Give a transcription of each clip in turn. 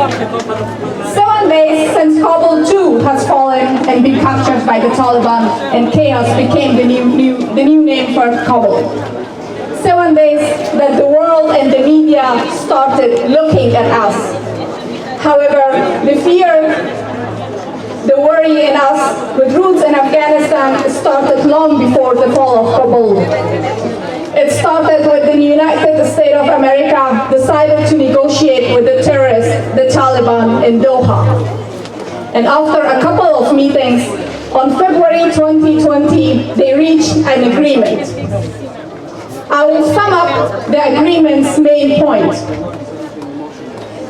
7 days since Kabul too has fallen and been captured by the Taliban, and chaos became the new name for Kabul. 7 days that the world and the media started looking at us. However, the fear, the worry in us with roots in Afghanistan started long before the fall of Kabul. It started when the United States of America decided to negotiate with the terrorists, the Taliban, in Doha. And after a couple of meetings, on February 2020, they reached an agreement. I will sum up the agreement's main point.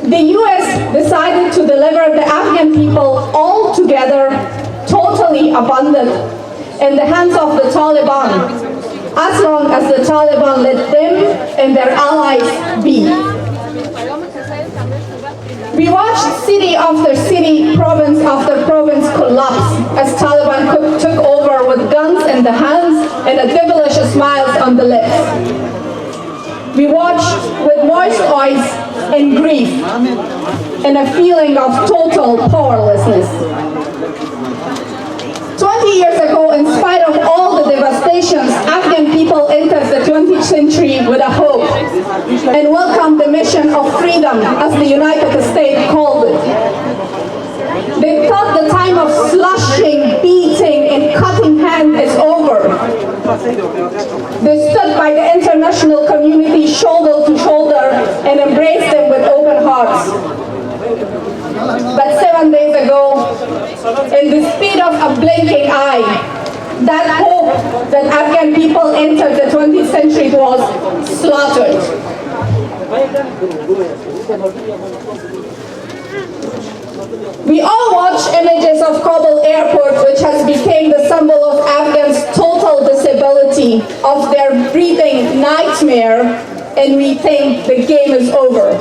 The US decided to deliver the Afghan people all together, totally abandoned, in the hands of the Taliban, as long as the Taliban let them and their allies be. We watched city after city, province after province collapse as Taliban took over with guns in the hands and a devilish smiles on the lips. We watched with moist eyes and grief and a feeling of total powerlessness. 20 years ago, in spite of all the devastations, Afghan people entered the 20th century with a hope and welcomed the mission of freedom, as the United States called it. They thought the time of slashing, beating, and cutting hands is over. They stood by the international community shoulder to shoulder and embraced them with open hearts. But 7 days ago, in the speed of a blinking eye, that hope that Afghan people entered the 20th century was slaughtered. We all watch images of Kabul airport, which has become the symbol of Afghans' total disability, of their breathing nightmare, and we think the game is over.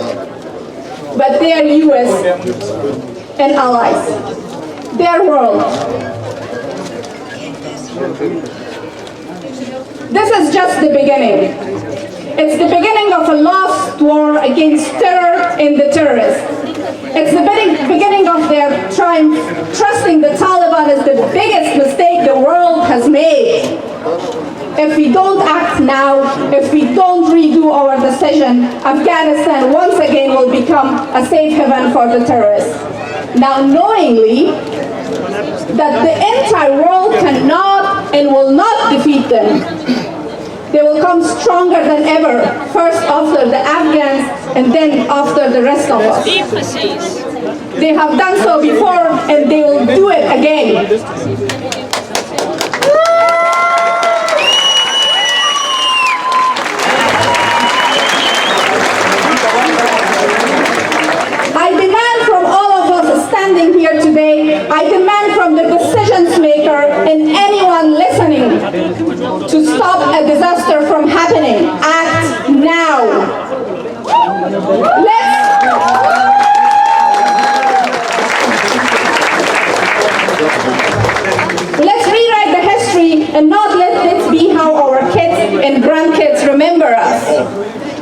But they are US and allies, their world. This is just the beginning. It's the beginning of a lost war against terror and the terrorists. It's the beginning of their triumph, trusting the Taliban is the biggest mistake the world has made. If we don't act now, if we don't redo our decision, Afghanistan once again will become a safe haven for the terrorists. Now, knowingly that the entire world cannot and will not defeat them, they will come stronger than ever, first after the Afghans and then after the rest of us. They have done so before and they will do it again. Standing here today, I demand from the decision maker and anyone listening to stop a disaster from happening. Act now. Let's rewrite the history and not let it be how our kids and grandkids remember us.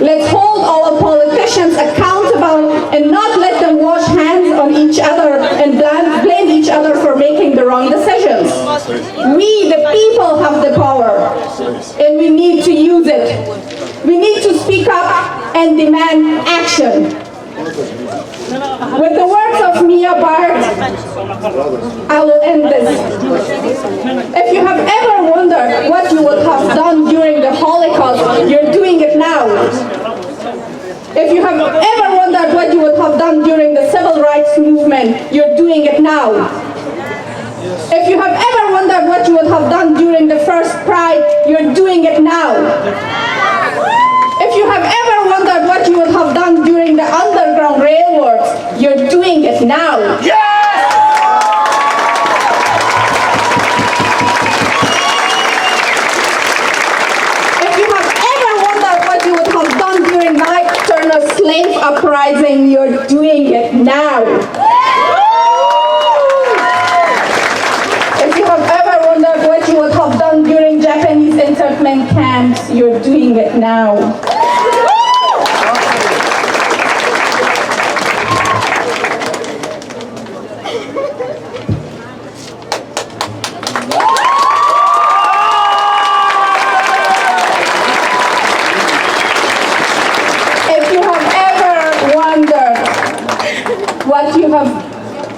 Let's hold our politicians accountable and not let them wash hands on each other and blame each other for making the wrong decisions. We, the people, have the power, and we need to use it. We need to speak up and demand action. With the words of Mia Bart, I will end this. If you have ever wondered what you would have done during the Holocaust, you're doing it now. If you have ever wondered what you would have done during the civil rights movement, you're doing it now. If you have ever wondered what you would have done during the first Pride, you're doing it now. If you have ever wondered what you would have done during the Underground Railroad, you're doing it now. If you have ever wondered what you would have done during the Nocturnal Slave Uprising, you're doing it now. If you have ever wondered what you would have done during Japanese internment camps, you're doing it now.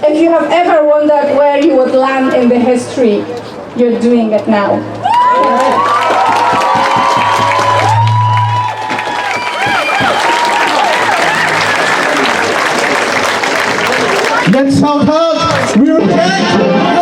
If you have ever wondered where you would land in the history, you're doing it now. Let's sound out. We're back.